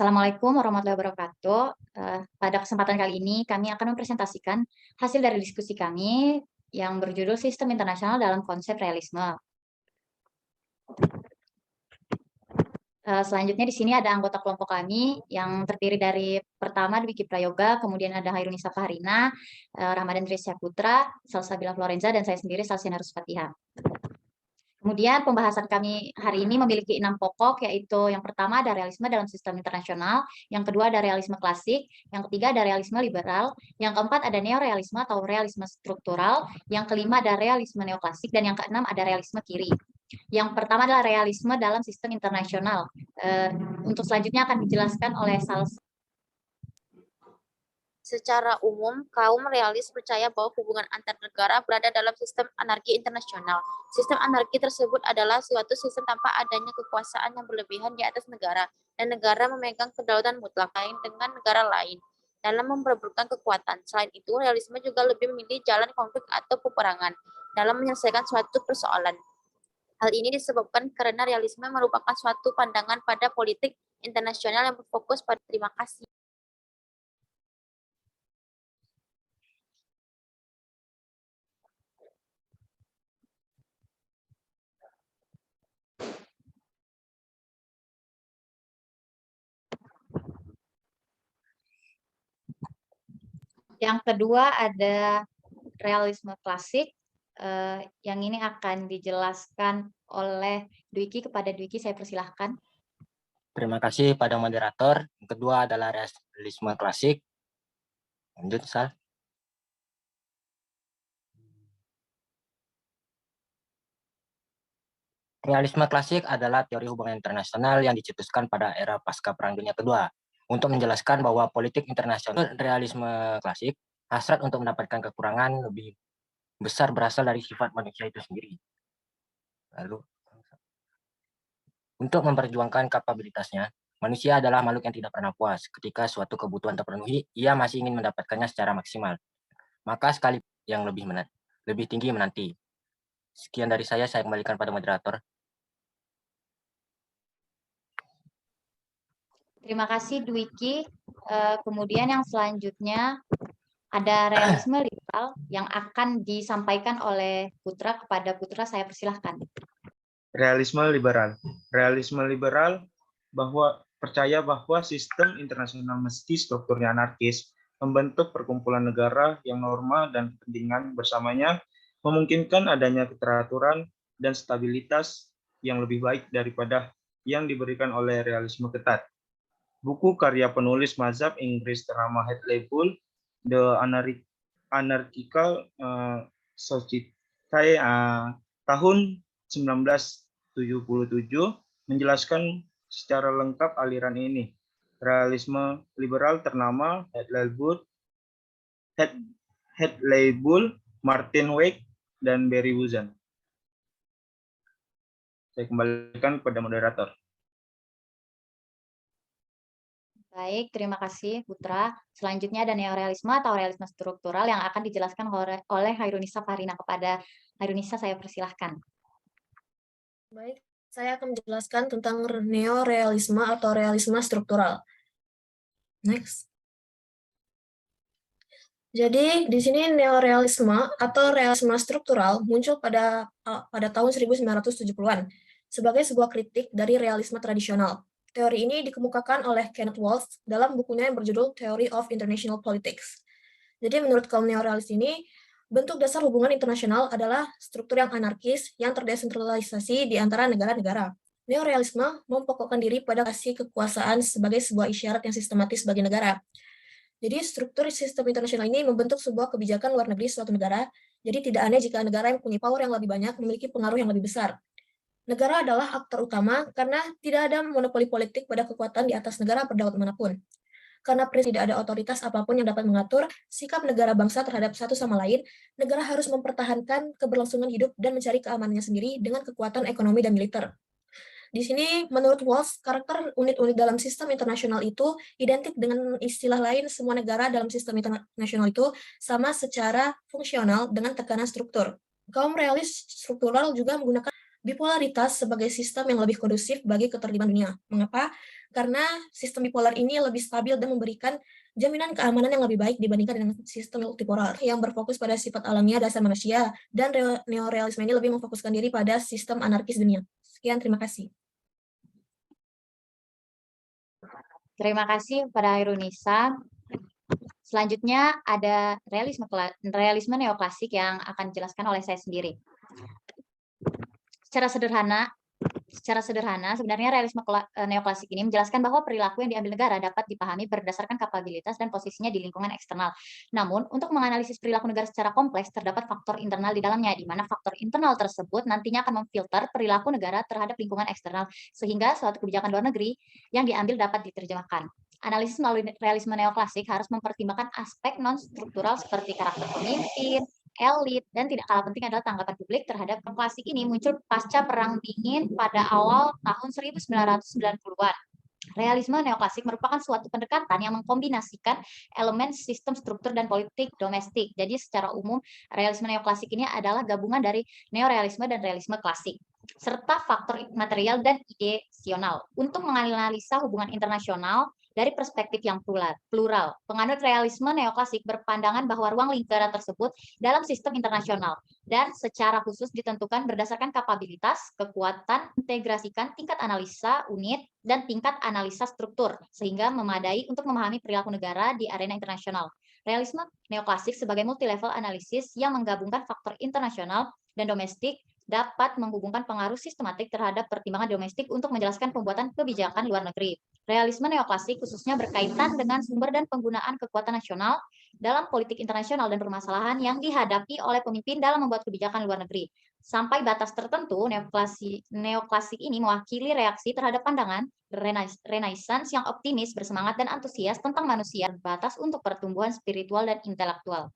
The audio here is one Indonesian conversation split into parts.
Assalamualaikum warahmatullahi wabarakatuh. Pada kesempatan kali ini kami akan mempresentasikan hasil dari diskusi kami yang berjudul Sistem Internasional dalam Konsep Realisme. Selanjutnya di sini ada anggota kelompok kami yang terdiri dari pertama Dwiki Prayoga, kemudian ada Hairunisa Fahrina, Ramadan Trisya Putra, Salsabila Florenza, dan saya sendiri Salsiana Rusfatihah. Kemudian pembahasan kami hari ini memiliki 6 pokok, yaitu yang pertama ada realisme dalam sistem internasional, yang kedua ada realisme klasik, yang ketiga ada realisme liberal, yang keempat ada neorealisme atau realisme struktural, yang kelima ada realisme neoklasik, dan yang keenam ada realisme kiri. Yang pertama adalah realisme dalam sistem internasional. Untuk selanjutnya akan dijelaskan oleh Salsa. Secara umum, kaum realis percaya bahwa hubungan antar negara berada dalam sistem anarki internasional. Sistem anarki tersebut adalah suatu sistem tanpa adanya kekuasaan yang berlebihan di atas negara, dan negara memegang kedaulatan mutlak lain dengan negara lain dalam memperebutkan kekuatan. Selain itu, realisme juga lebih memilih jalan konflik atau peperangan dalam menyelesaikan suatu persoalan. Hal ini disebabkan karena realisme merupakan suatu pandangan pada politik internasional yang berfokus pada terima kasih. Yang kedua ada realisme klasik. Yang ini akan dijelaskan oleh Dwiki. Kepada Dwiki saya persilahkan. Terima kasih pada moderator. Yang kedua adalah realisme klasik. Lanjut, Sal. Realisme klasik adalah teori hubungan internasional yang dicetuskan pada era pasca Perang Dunia Kedua. Untuk menjelaskan bahwa politik internasional realisme klasik, hasrat untuk mendapatkan kekurangan lebih besar berasal dari sifat manusia itu sendiri. Lalu, untuk memperjuangkan kapabilitasnya, manusia adalah makhluk yang tidak pernah puas. Ketika suatu kebutuhan terpenuhi, ia masih ingin mendapatkannya secara maksimal. Maka sekali yang lebih tinggi menanti. Sekian dari saya kembalikan pada moderator. Terima kasih Dwiki. Kemudian yang selanjutnya ada realisme liberal yang akan disampaikan oleh Putra. Kepada Putra saya persilahkan. Realisme liberal. Realisme liberal percaya bahwa sistem internasional meski strukturnya anarkis, membentuk perkumpulan negara yang norma dan kepentingan bersamanya memungkinkan adanya keteraturan dan stabilitas yang lebih baik daripada yang diberikan oleh realisme ketat. Buku karya penulis mazhab Inggris ternama Hadley Bull, The Anarchical Society tahun 1977 menjelaskan secara lengkap aliran ini. Realisme liberal ternama Hadley Bull, Martin Weck, dan Barry Wuzan. Saya kembalikan kepada moderator. Baik, terima kasih Putra. Selanjutnya ada neorealisme atau realisme struktural yang akan dijelaskan oleh Hairunisa Fahrina. Kepada Hairunisa saya persilahkan. Baik, saya akan menjelaskan tentang neorealisme atau realisme struktural. Next. Jadi di sini neorealisme atau realisme struktural muncul pada tahun 1970-an sebagai sebuah kritik dari realisme tradisional. Teori ini dikemukakan oleh Kenneth Waltz dalam bukunya yang berjudul Theory of International Politics. Jadi menurut kaum neorealis ini, bentuk dasar hubungan internasional adalah struktur yang anarkis yang terdesentralisasi di antara negara-negara. Neorealisme mempokokkan diri pada kasih kekuasaan sebagai sebuah isyarat yang sistematis bagi negara. Jadi struktur sistem internasional ini membentuk sebuah kebijakan luar negeri suatu negara. Jadi tidak aneh jika negara yang punya power yang lebih banyak memiliki pengaruh yang lebih besar. Negara adalah aktor utama karena tidak ada monopoli politik pada kekuatan di atas negara berdaulat manapun. Karena tidak ada otoritas apapun yang dapat mengatur sikap negara bangsa terhadap satu sama lain, negara harus mempertahankan keberlangsungan hidup dan mencari keamanannya sendiri dengan kekuatan ekonomi dan militer. Di sini, menurut Waltz, karakter unit-unit dalam sistem internasional itu identik dengan istilah lain semua negara dalam sistem internasional itu sama secara fungsional dengan tekanan struktur. Kaum realis struktural juga menggunakan bipolaritas sebagai sistem yang lebih kondusif bagi ketertiban dunia. Mengapa? Karena sistem bipolar ini lebih stabil dan memberikan jaminan keamanan yang lebih baik dibandingkan dengan sistem multipolar yang berfokus pada sifat alamiah dasar manusia, dan neorealisme ini lebih memfokuskan diri pada sistem anarkis dunia. Sekian, terima kasih. Terima kasih kepada Hairunisa. Selanjutnya ada realisme neoklasik yang akan dijelaskan oleh saya sendiri. Secara sederhana, sebenarnya realisme neoklasik ini menjelaskan bahwa perilaku yang diambil negara dapat dipahami berdasarkan kapabilitas dan posisinya di lingkungan eksternal. Namun, untuk menganalisis perilaku negara secara kompleks, terdapat faktor internal di dalamnya, di mana faktor internal tersebut nantinya akan memfilter perilaku negara terhadap lingkungan eksternal, sehingga suatu kebijakan luar negeri yang diambil dapat diterjemahkan. Analisis melalui realisme neoklasik harus mempertimbangkan aspek non-struktural seperti karakter pemimpin, elit, dan tidak kalah penting adalah tanggapan publik terhadap klasik ini muncul pasca Perang Dingin pada awal tahun 1990-an. Realisme neoklasik merupakan suatu pendekatan yang mengkombinasikan elemen sistem struktur dan politik domestik. Jadi secara umum, realisme neoklasik ini adalah gabungan dari neorealisme dan realisme klasik, serta faktor material dan ideasional untuk menganalisa hubungan internasional dari perspektif yang plural. Penganut realisme neoklasik berpandangan bahwa ruang lingkaran tersebut dalam sistem internasional dan secara khusus ditentukan berdasarkan kapabilitas, kekuatan, integrasikan tingkat analisa unit, dan tingkat analisa struktur, sehingga memadai untuk memahami perilaku negara di arena internasional. Realisme neoklasik sebagai multi-level analisis yang menggabungkan faktor internasional dan domestik dapat menghubungkan pengaruh sistematik terhadap pertimbangan domestik untuk menjelaskan pembuatan kebijakan luar negeri. Realisme neoklasik khususnya berkaitan dengan sumber dan penggunaan kekuatan nasional dalam politik internasional dan permasalahan yang dihadapi oleh pemimpin dalam membuat kebijakan luar negeri. Sampai batas tertentu, neoklasik ini mewakili reaksi terhadap pandangan Renaissance yang optimis, bersemangat, dan antusias tentang manusia berbatas untuk pertumbuhan spiritual dan intelektual.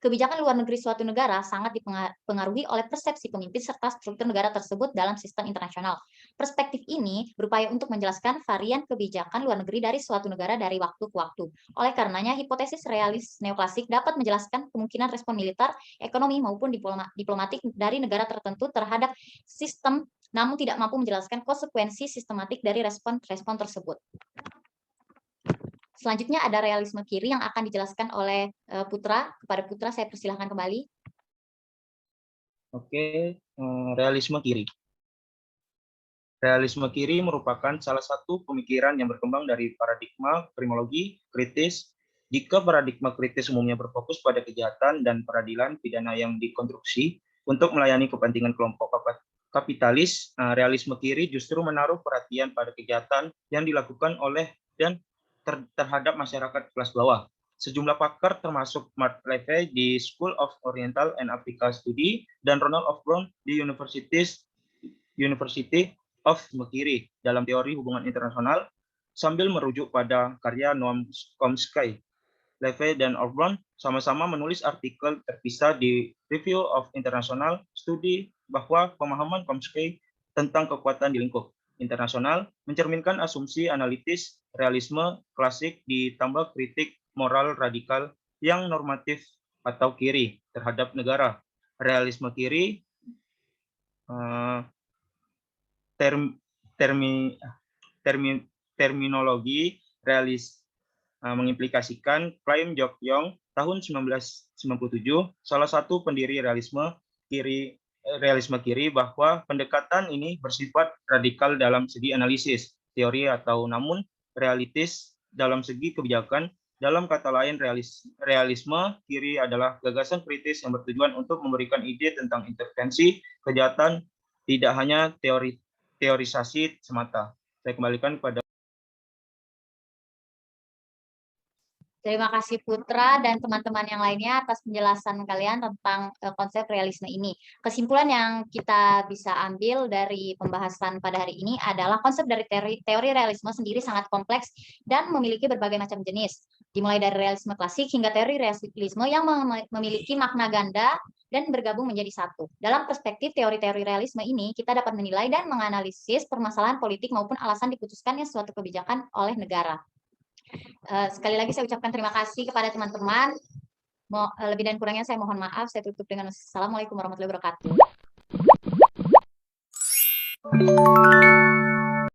Kebijakan luar negeri suatu negara sangat dipengaruhi oleh persepsi pemimpin serta struktur negara tersebut dalam sistem internasional. Perspektif ini berupaya untuk menjelaskan varian kebijakan luar negeri dari suatu negara dari waktu ke waktu. Oleh karenanya, hipotesis realis neoklasik dapat menjelaskan kemungkinan respon militer, ekonomi, maupun diplomatik dari negara tertentu terhadap sistem, namun tidak mampu menjelaskan konsekuensi sistematik dari respon-respon tersebut. Selanjutnya ada realisme kiri yang akan dijelaskan oleh Putra. Kepada Putra saya persilahkan kembali. Oke, realisme kiri. Realisme kiri merupakan salah satu pemikiran yang berkembang dari paradigma kriminologi kritis. Jika paradigma kritis umumnya berfokus pada kejahatan dan peradilan pidana yang dikonstruksi untuk melayani kepentingan kelompok kapitalis, realisme kiri justru menaruh perhatian pada kejahatan yang dilakukan oleh dan terhadap masyarakat kelas bawah. Sejumlah pakar termasuk Mark Levy di School of Oriental and Africa Study dan Ronald Ofbron di University of McGill dalam teori hubungan internasional sambil merujuk pada karya Noam Chomsky. Levy dan Ofbron sama-sama menulis artikel terpisah di Review of International Study bahwa pemahaman Chomsky tentang kekuatan di lingkup internasional mencerminkan asumsi analitis realisme klasik ditambah kritik moral radikal yang normatif atau kiri terhadap negara. Realisme kiri terminologi realis mengimplikasikan klaim Jok-Yong tahun 1997, salah satu pendiri realisme kiri bahwa pendekatan ini bersifat radikal dalam segi analisis, teori atau namun realistis dalam segi kebijakan. Dalam kata lain, realisme kiri adalah gagasan kritis yang bertujuan untuk memberikan ide tentang intervensi kejahatan, tidak hanya teorisasi semata. Saya kembalikan kepada Terima kasih Putra dan teman-teman yang lainnya atas penjelasan kalian tentang konsep realisme ini. Kesimpulan yang kita bisa ambil dari pembahasan pada hari ini adalah konsep dari teori realisme sendiri sangat kompleks dan memiliki berbagai macam jenis. Dimulai dari realisme klasik hingga teori realisme yang memiliki makna ganda dan bergabung menjadi satu. Dalam perspektif teori-teori realisme ini, kita dapat menilai dan menganalisis permasalahan politik maupun alasan diputuskannya suatu kebijakan oleh negara. Sekali lagi saya ucapkan terima kasih kepada teman-teman. Lebih dan kurangnya saya mohon maaf. Saya tutup dengan assalamualaikum warahmatullahi wabarakatuh. Thank you.